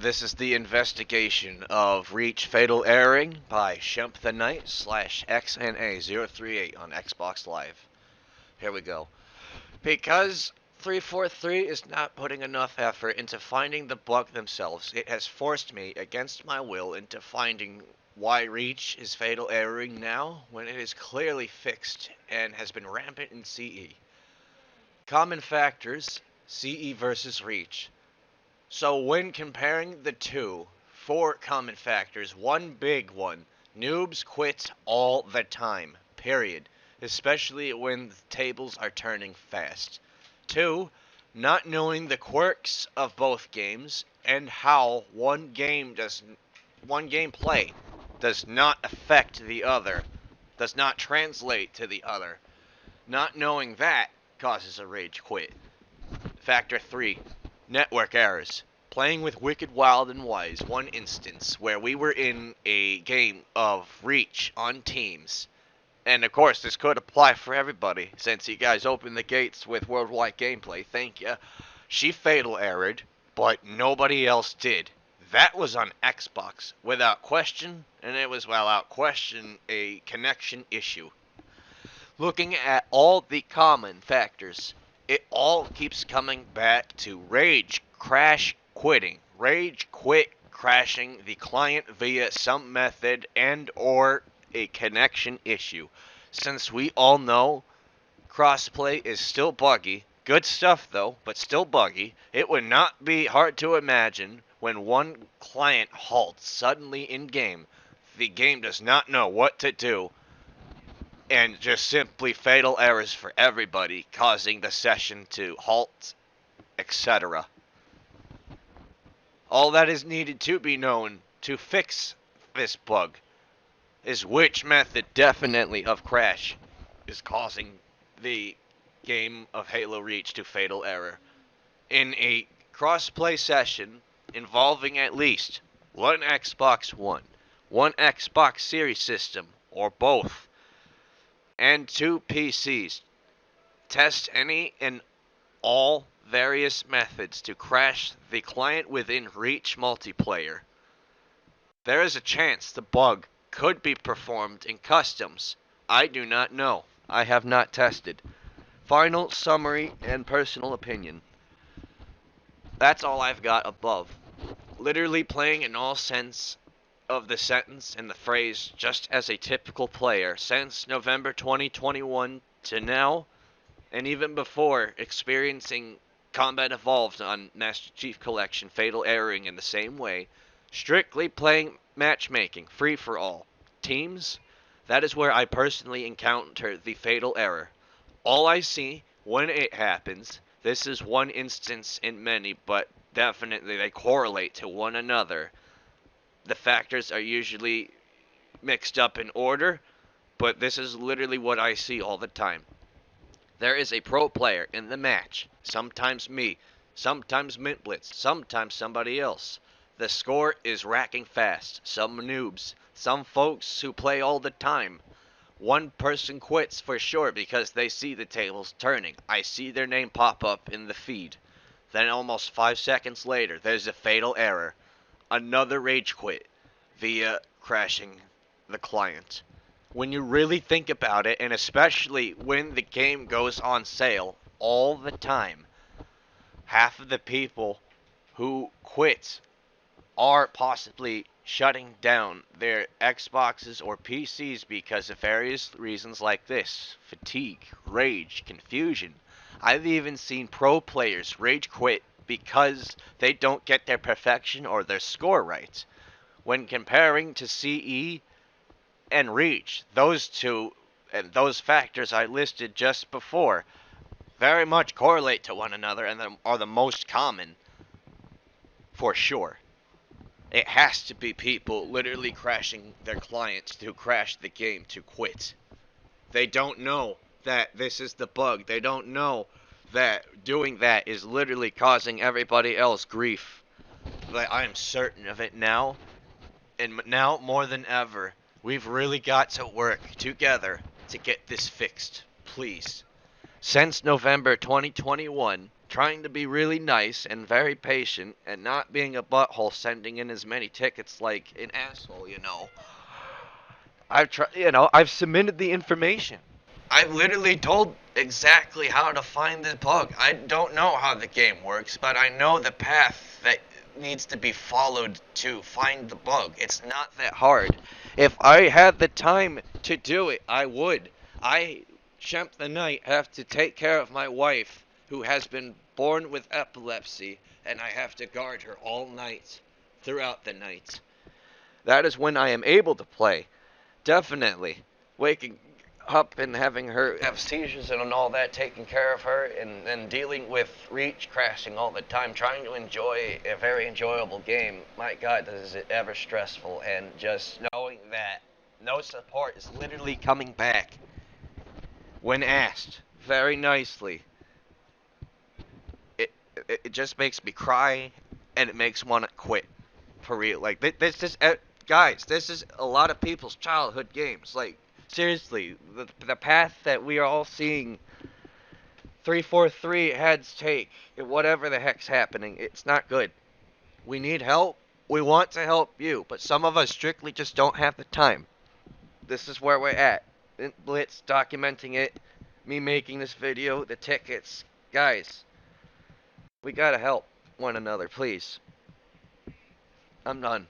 This is the investigation of Reach Fatal Erring by ShempTheNight / XNA038 on Xbox Live. Here we go. Because 343 is not putting enough effort into finding the bug themselves, it has forced me, against my will, into finding why Reach is fatal erroring now when it is clearly fixed and has been rampant in CE. Common factors, CE versus Reach. So when comparing the two, 4 common factors, one big one, noobs quit all the time, period, especially when the tables are turning fast. 2, not knowing the quirks of both games and how one gameplay does not affect the other, does not translate to the other. Not knowing that causes a rage quit. Factor 3, network errors. Playing with Wicked Wild and Wise, one instance where we were in a game of Reach on Teams. And of course, this could apply for everybody, since you guys opened the gates with worldwide gameplay, thank ya. She fatal errored, but nobody else did. That was on Xbox, without question, and it was without question a connection issue. Looking at all the common factors, it all keeps coming back to rage, crash, quitting. Rage quit crashing the client via some method and or a connection issue. Since we all know crossplay is still buggy, good stuff though, but still buggy, it would not be hard to imagine when one client halts suddenly in game, the game does not know what to do, and just simply fatal errors for everybody, causing the session to halt, etc. All that is needed to be known to fix this bug is which method definitely of crash is causing the game of Halo Reach to fatal error. In a crossplay session involving at least one Xbox One, one Xbox Series system, or both, and 2 PCs, test any and all various methods to crash the client within Reach multiplayer. There is a chance the bug could be performed in customs. I do not know. I have not tested. Final summary and personal opinion. That's all I've got above. Literally playing in all sense of the sentence and the phrase just as a typical player since November 2021 to now, and even before experiencing Combat Evolved on Master Chief Collection, fatal erroring in the same way, strictly playing matchmaking, free for all. Teams, that is where I personally encounter the fatal error. All I see when it happens, this is one instance in many, but definitely they correlate to one another. The factors are usually mixed up in order, but this is literally what I see all the time. There is a pro player in the match, sometimes me, sometimes Mint Blitz, sometimes somebody else. The score is racking fast, some noobs, some folks who play all the time. One person quits for sure because they see the tables turning. I see their name pop up in the feed. Then almost 5 seconds later, there's a fatal error. Another rage quit via crashing the client. When you really think about it, and especially when the game goes on sale all the time, half of the people who quit are possibly shutting down their Xboxes or PCs because of various reasons like this: fatigue, rage, confusion. I've even seen pro players rage quit because they don't get their perfection or their score right. When comparing to CE and Reach, those two and those factors I listed just before very much correlate to one another and are the most common for sure. It has to be people literally crashing their clients to crash the game to quit. They don't know that this is the bug. They don't know that doing that is literally causing everybody else grief. But I am certain of it now, and now more than ever, we've really got to work together to get this fixed, please. Since November 2021, trying to be really nice and very patient and not being a butthole sending in as many tickets like an asshole, I've submitted the information. I've literally told exactly how to find the bug. I don't know how the game works, but I know the path that needs to be followed to find the bug. It's not that hard. If I had the time to do it, I would. I, ShempTheNight, have to take care of my wife, who has been born with epilepsy, and I have to guard her all night, throughout the night. That is when I am able to play. Definitely. Waking up and having her have seizures and all that, taking care of her, and dealing with Reach crashing all the time, trying to enjoy a very enjoyable game. My God, this is ever stressful, and just knowing that no support is literally coming back when asked very nicely. It just makes me cry, and it makes me want to quit. For real. Like, this is, guys, this is a lot of people's childhood games. Like, seriously, the path that we are all seeing 343 heads take, whatever the heck's happening, it's not good. We need help. We want to help you, but some of us strictly just don't have the time. This is where we're at. Blitz documenting it, me making this video, the tickets. Guys, we gotta help one another, please. I'm done.